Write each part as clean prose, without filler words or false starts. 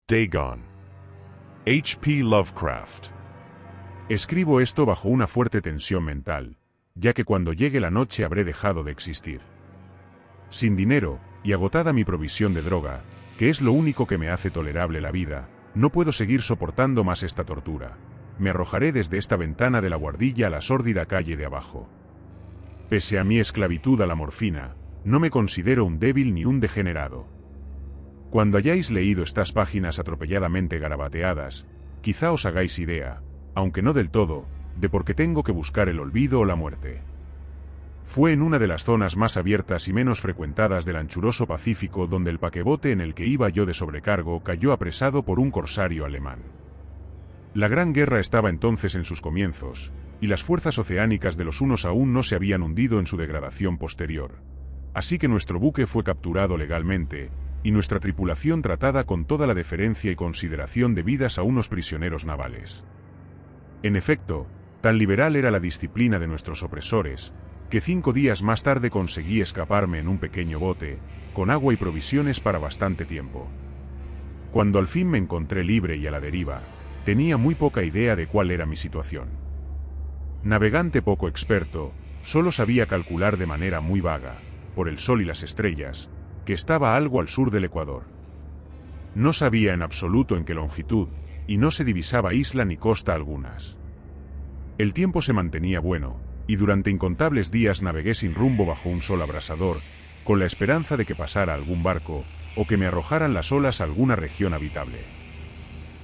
Dagon. H.P. Lovecraft. Escribo esto bajo una fuerte tensión mental, ya que cuando llegue la noche habré dejado de existir. Sin dinero, y agotada mi provisión de droga, que es lo único que me hace tolerable la vida, no puedo seguir soportando más esta tortura. Me arrojaré desde esta ventana de la buhardilla a la sórdida calle de abajo. Pese a mi esclavitud a la morfina, no me considero un débil ni un degenerado. Cuando hayáis leído estas páginas atropelladamente garabateadas, quizá os hagáis idea, aunque no del todo, de por qué tengo que buscar el olvido o la muerte. Fue en una de las zonas más abiertas y menos frecuentadas del anchuroso Pacífico donde el paquebote en el que iba yo de sobrecargo cayó apresado por un corsario alemán. La Gran Guerra estaba entonces en sus comienzos, y las fuerzas oceánicas de los hunos aún no se habían hundido en su degradación posterior. Así que nuestro buque fue capturado legalmente, y nuestra tripulación tratada con toda la deferencia y consideración debidas a unos prisioneros navales. En efecto, tan liberal era la disciplina de nuestros opresores, que 5 días más tarde conseguí escaparme en un pequeño bote, con agua y provisiones para bastante tiempo. Cuando al fin me encontré libre y a la deriva, tenía muy poca idea de cuál era mi situación. Navegante poco experto, solo sabía calcular de manera muy vaga, por el sol y las estrellas, que estaba algo al sur del Ecuador. No sabía en absoluto en qué longitud, y no se divisaba isla ni costa algunas. El tiempo se mantenía bueno, y durante incontables días navegué sin rumbo bajo un sol abrasador, con la esperanza de que pasara algún barco, o que me arrojaran las olas a alguna región habitable.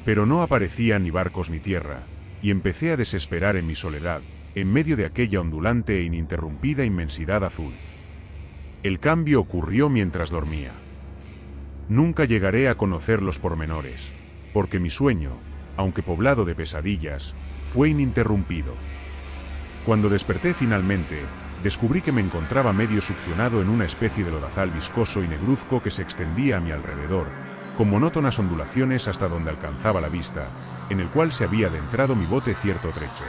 Pero no aparecían ni barcos ni tierra, y empecé a desesperar en mi soledad, en medio de aquella ondulante e ininterrumpida inmensidad azul. El cambio ocurrió mientras dormía. Nunca llegaré a conocer los pormenores, porque mi sueño, aunque poblado de pesadillas, fue ininterrumpido. Cuando desperté finalmente, descubrí que me encontraba medio succionado en una especie de lodazal viscoso y negruzco que se extendía a mi alrededor, con monótonas ondulaciones hasta donde alcanzaba la vista, en el cual se había adentrado mi bote cierto trecho.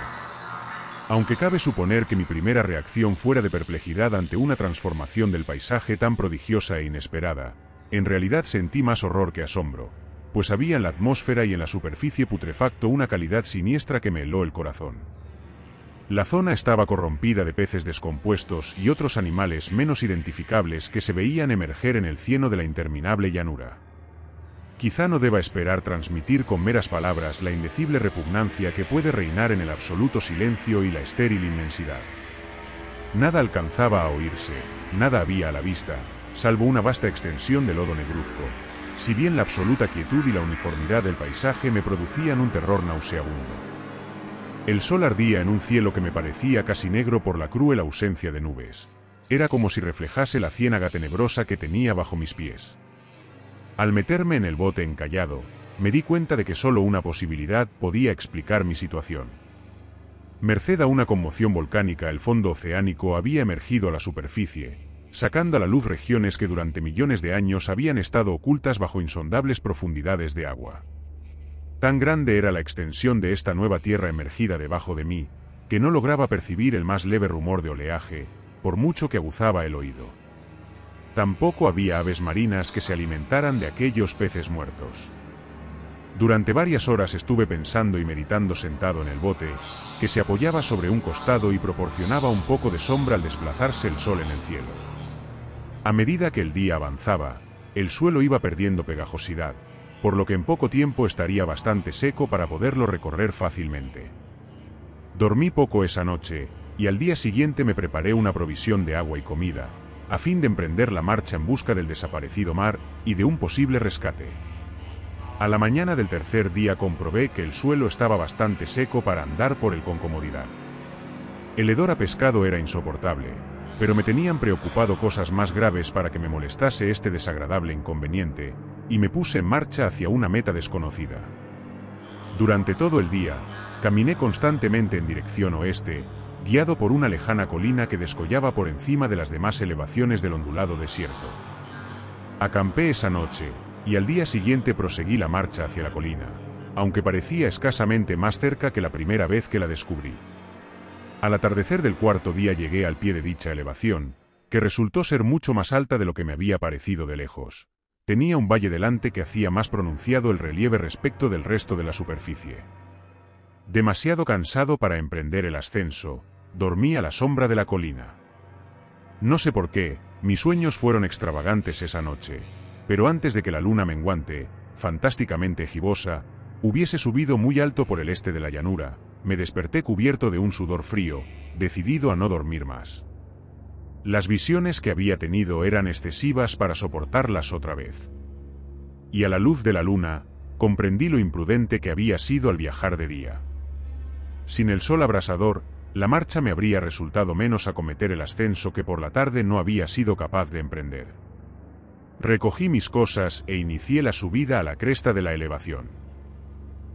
Aunque cabe suponer que mi primera reacción fuera de perplejidad ante una transformación del paisaje tan prodigiosa e inesperada, en realidad sentí más horror que asombro, pues había en la atmósfera y en la superficie putrefacto una calidad siniestra que me heló el corazón. La zona estaba corrompida de peces descompuestos y otros animales menos identificables que se veían emerger en el cieno de la interminable llanura. Quizá no deba esperar transmitir con meras palabras la indecible repugnancia que puede reinar en el absoluto silencio y la estéril inmensidad. Nada alcanzaba a oírse, nada había a la vista, salvo una vasta extensión de lodo negruzco, si bien la absoluta quietud y la uniformidad del paisaje me producían un terror nauseabundo. El sol ardía en un cielo que me parecía casi negro por la cruel ausencia de nubes. Era como si reflejase la ciénaga tenebrosa que tenía bajo mis pies. Al meterme en el bote encallado, me di cuenta de que solo una posibilidad podía explicar mi situación. Merced a una conmoción volcánica, el fondo oceánico había emergido a la superficie, sacando a la luz regiones que durante millones de años habían estado ocultas bajo insondables profundidades de agua. Tan grande era la extensión de esta nueva tierra emergida debajo de mí, que no lograba percibir el más leve rumor de oleaje, por mucho que aguzaba el oído. Tampoco había aves marinas que se alimentaran de aquellos peces muertos. Durante varias horas estuve pensando y meditando sentado en el bote, que se apoyaba sobre un costado y proporcionaba un poco de sombra al desplazarse el sol en el cielo. A medida que el día avanzaba, el suelo iba perdiendo pegajosidad, por lo que en poco tiempo estaría bastante seco para poderlo recorrer fácilmente. Dormí poco esa noche, y al día siguiente me preparé una provisión de agua y comida, a fin de emprender la marcha en busca del desaparecido mar y de un posible rescate. A la mañana del tercer día comprobé que el suelo estaba bastante seco para andar por él con comodidad. El hedor a pescado era insoportable, pero me tenían preocupado cosas más graves para que me molestase este desagradable inconveniente, y me puse en marcha hacia una meta desconocida. Durante todo el día, caminé constantemente en dirección oeste, guiado por una lejana colina que descollaba por encima de las demás elevaciones del ondulado desierto. Acampé esa noche, y al día siguiente proseguí la marcha hacia la colina, aunque parecía escasamente más cerca que la primera vez que la descubrí. Al atardecer del cuarto día llegué al pie de dicha elevación, que resultó ser mucho más alta de lo que me había parecido de lejos, tenía un valle delante que hacía más pronunciado el relieve respecto del resto de la superficie. Demasiado cansado para emprender el ascenso, dormí a la sombra de la colina. No sé por qué, mis sueños fueron extravagantes esa noche, pero antes de que la luna menguante, fantásticamente gibosa, hubiese subido muy alto por el este de la llanura, me desperté cubierto de un sudor frío, decidido a no dormir más. Las visiones que había tenido eran excesivas para soportarlas otra vez. Y a la luz de la luna, comprendí lo imprudente que había sido al viajar de día. Sin el sol abrasador, la marcha me habría resultado menos acometer el ascenso que por la tarde no había sido capaz de emprender. Recogí mis cosas e inicié la subida a la cresta de la elevación.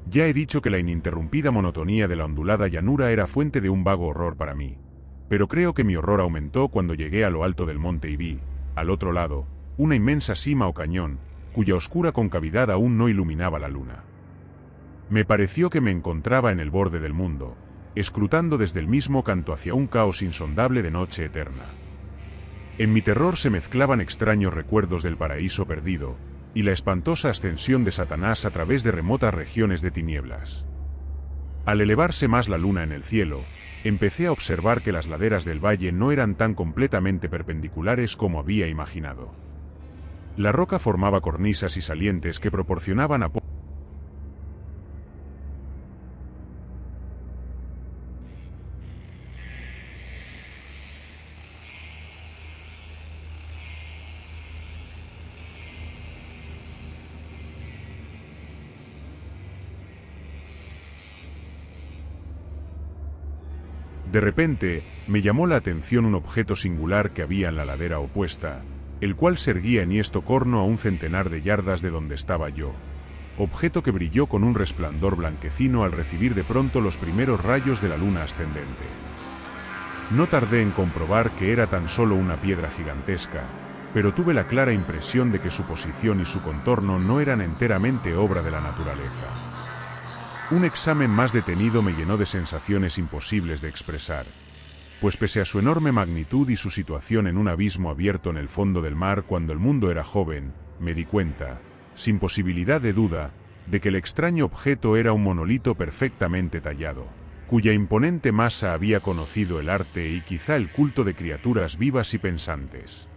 Ya he dicho que la ininterrumpida monotonía de la ondulada llanura era fuente de un vago horror para mí, pero creo que mi horror aumentó cuando llegué a lo alto del monte y vi, al otro lado, una inmensa cima o cañón, cuya oscura concavidad aún no iluminaba la luna. Me pareció que me encontraba en el borde del mundo, escrutando desde el mismo canto hacia un caos insondable de noche eterna. En mi terror se mezclaban extraños recuerdos del paraíso perdido, y la espantosa ascensión de Satanás a través de remotas regiones de tinieblas. Al elevarse más la luna en el cielo, empecé a observar que las laderas del valle no eran tan completamente perpendiculares como había imaginado. La roca formaba cornisas y salientes que proporcionaban apoyo. De repente, me llamó la atención un objeto singular que había en la ladera opuesta, el cual se erguía enhiesto corno a un centenar de yardas de donde estaba yo. Objeto que brilló con un resplandor blanquecino al recibir de pronto los primeros rayos de la luna ascendente. No tardé en comprobar que era tan solo una piedra gigantesca, pero tuve la clara impresión de que su posición y su contorno no eran enteramente obra de la naturaleza. Un examen más detenido me llenó de sensaciones imposibles de expresar, pues pese a su enorme magnitud y su situación en un abismo abierto en el fondo del mar cuando el mundo era joven, me di cuenta, sin posibilidad de duda, de que el extraño objeto era un monolito perfectamente tallado, cuya imponente masa había conocido el arte y quizá el culto de criaturas vivas y pensantes.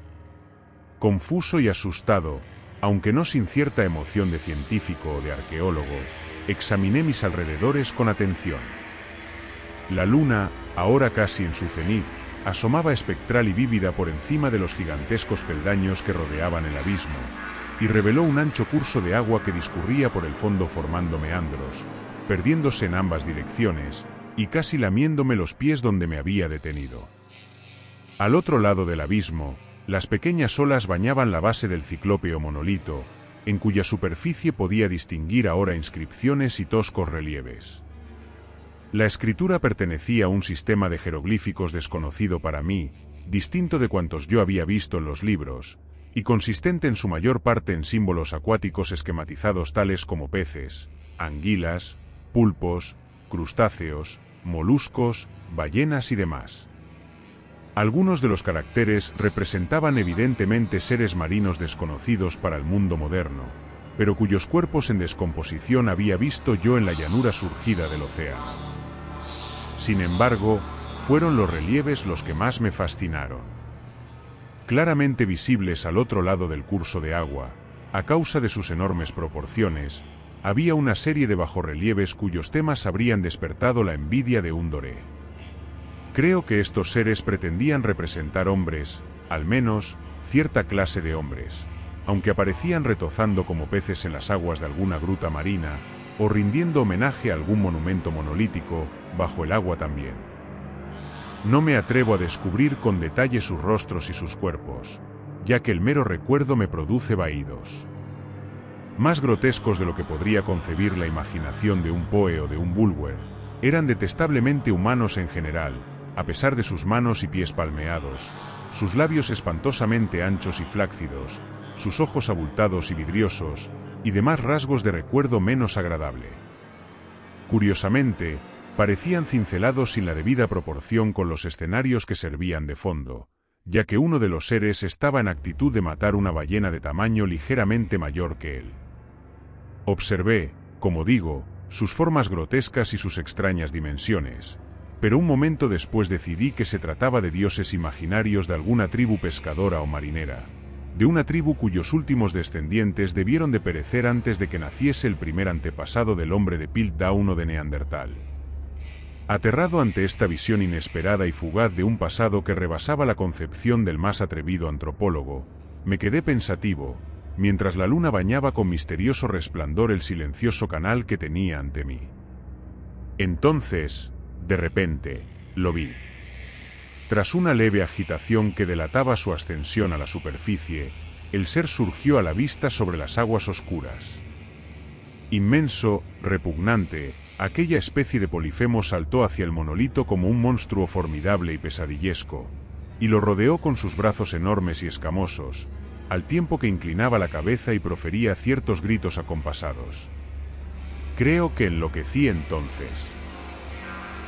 Confuso y asustado, aunque no sin cierta emoción de científico o de arqueólogo, examiné mis alrededores con atención. La luna, ahora casi en su cenit, asomaba espectral y vívida por encima de los gigantescos peldaños que rodeaban el abismo, y reveló un ancho curso de agua que discurría por el fondo formando meandros, perdiéndose en ambas direcciones, y casi lamiéndome los pies donde me había detenido. Al otro lado del abismo, las pequeñas olas bañaban la base del ciclópeo monolito, en cuya superficie podía distinguir ahora inscripciones y toscos relieves. La escritura pertenecía a un sistema de jeroglíficos desconocido para mí, distinto de cuantos yo había visto en los libros, y consistente en su mayor parte en símbolos acuáticos esquematizados tales como peces, anguilas, pulpos, crustáceos, moluscos, ballenas y demás. Algunos de los caracteres representaban evidentemente seres marinos desconocidos para el mundo moderno, pero cuyos cuerpos en descomposición había visto yo en la llanura surgida del océano. Sin embargo, fueron los relieves los que más me fascinaron. Claramente visibles al otro lado del curso de agua, a causa de sus enormes proporciones, había una serie de bajorrelieves cuyos temas habrían despertado la envidia de un doré. Creo que estos seres pretendían representar hombres, al menos, cierta clase de hombres, aunque aparecían retozando como peces en las aguas de alguna gruta marina, o rindiendo homenaje a algún monumento monolítico, bajo el agua también. No me atrevo a descubrir con detalle sus rostros y sus cuerpos, ya que el mero recuerdo me produce vaídos. Más grotescos de lo que podría concebir la imaginación de un Poe o de un Bulwer, eran detestablemente humanos en general, a pesar de sus manos y pies palmeados, sus labios espantosamente anchos y flácidos, sus ojos abultados y vidriosos, y demás rasgos de recuerdo menos agradable. Curiosamente, parecían cincelados sin la debida proporción con los escenarios que servían de fondo, ya que uno de los seres estaba en actitud de matar una ballena de tamaño ligeramente mayor que él. Observé, como digo, sus formas grotescas y sus extrañas dimensiones, pero un momento después decidí que se trataba de dioses imaginarios de alguna tribu pescadora o marinera, de una tribu cuyos últimos descendientes debieron de perecer antes de que naciese el primer antepasado del hombre de Piltdown o de Neandertal. Aterrado ante esta visión inesperada y fugaz de un pasado que rebasaba la concepción del más atrevido antropólogo, me quedé pensativo, mientras la luna bañaba con misterioso resplandor el silencioso canal que tenía ante mí. Entonces, de repente, lo vi. Tras una leve agitación que delataba su ascensión a la superficie, el ser surgió a la vista sobre las aguas oscuras. Inmenso, repugnante, aquella especie de Polifemo saltó hacia el monolito como un monstruo formidable y pesadillesco, y lo rodeó con sus brazos enormes y escamosos, al tiempo que inclinaba la cabeza y profería ciertos gritos acompasados. Creo que enloquecí entonces.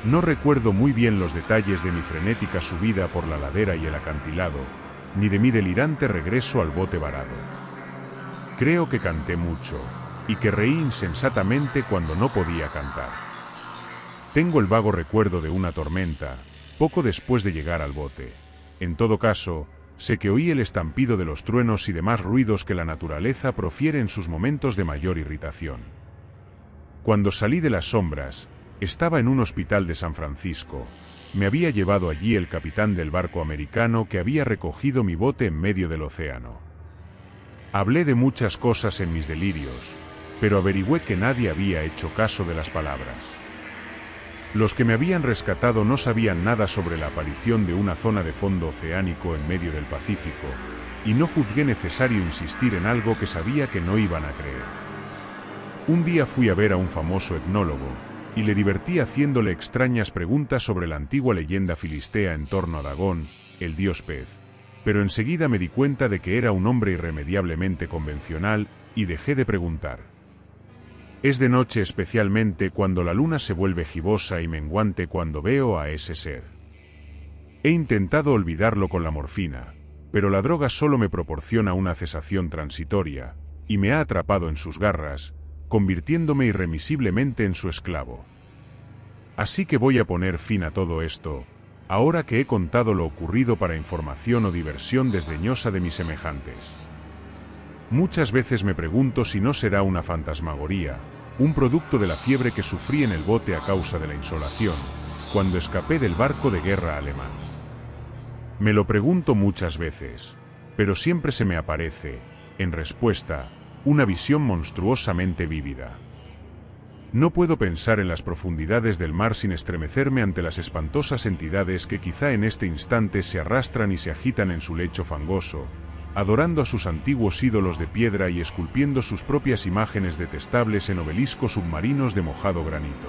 No recuerdo muy bien los detalles de mi frenética subida por la ladera y el acantilado, ni de mi delirante regreso al bote varado. Creo que canté mucho, y que reí insensatamente cuando no podía cantar. Tengo el vago recuerdo de una tormenta, poco después de llegar al bote. En todo caso, sé que oí el estampido de los truenos y demás ruidos que la naturaleza profiere en sus momentos de mayor irritación. Cuando salí de las sombras, estaba en un hospital de San Francisco. Me había llevado allí el capitán del barco americano que había recogido mi bote en medio del océano. Hablé de muchas cosas en mis delirios, pero averigüé que nadie había hecho caso de las palabras. Los que me habían rescatado no sabían nada sobre la aparición de una zona de fondo oceánico en medio del Pacífico, y no juzgué necesario insistir en algo que sabía que no iban a creer. Un día fui a ver a un famoso etnólogo, y le divertí haciéndole extrañas preguntas sobre la antigua leyenda filistea en torno a Dagón, el dios pez, pero enseguida me di cuenta de que era un hombre irremediablemente convencional, y dejé de preguntar. Es de noche especialmente cuando la luna se vuelve gibosa y menguante cuando veo a ese ser. He intentado olvidarlo con la morfina, pero la droga solo me proporciona una cesación transitoria, y me ha atrapado en sus garras, convirtiéndome irremisiblemente en su esclavo. Así que voy a poner fin a todo esto, ahora que he contado lo ocurrido para información o diversión desdeñosa de mis semejantes. Muchas veces me pregunto si no será una fantasmagoría, un producto de la fiebre que sufrí en el bote a causa de la insolación, cuando escapé del barco de guerra alemán. Me lo pregunto muchas veces, pero siempre se me aparece, en respuesta, una visión monstruosamente vívida. No puedo pensar en las profundidades del mar sin estremecerme ante las espantosas entidades que quizá en este instante se arrastran y se agitan en su lecho fangoso, adorando a sus antiguos ídolos de piedra y esculpiendo sus propias imágenes detestables en obeliscos submarinos de mojado granito.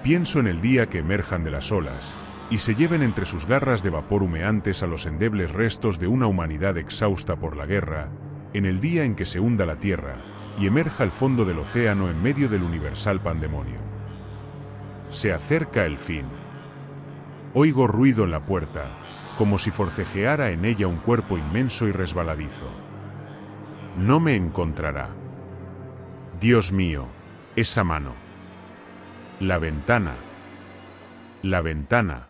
Pienso en el día que emerjan de las olas, y se lleven entre sus garras de vapor humeantes a los endebles restos de una humanidad exhausta por la guerra, en el día en que se hunda la tierra, y emerja el fondo del océano en medio del universal pandemonio. Se acerca el fin. Oigo ruido en la puerta, como si forcejeara en ella un cuerpo inmenso y resbaladizo. No me encontrará. Dios mío, esa mano. La ventana. La ventana.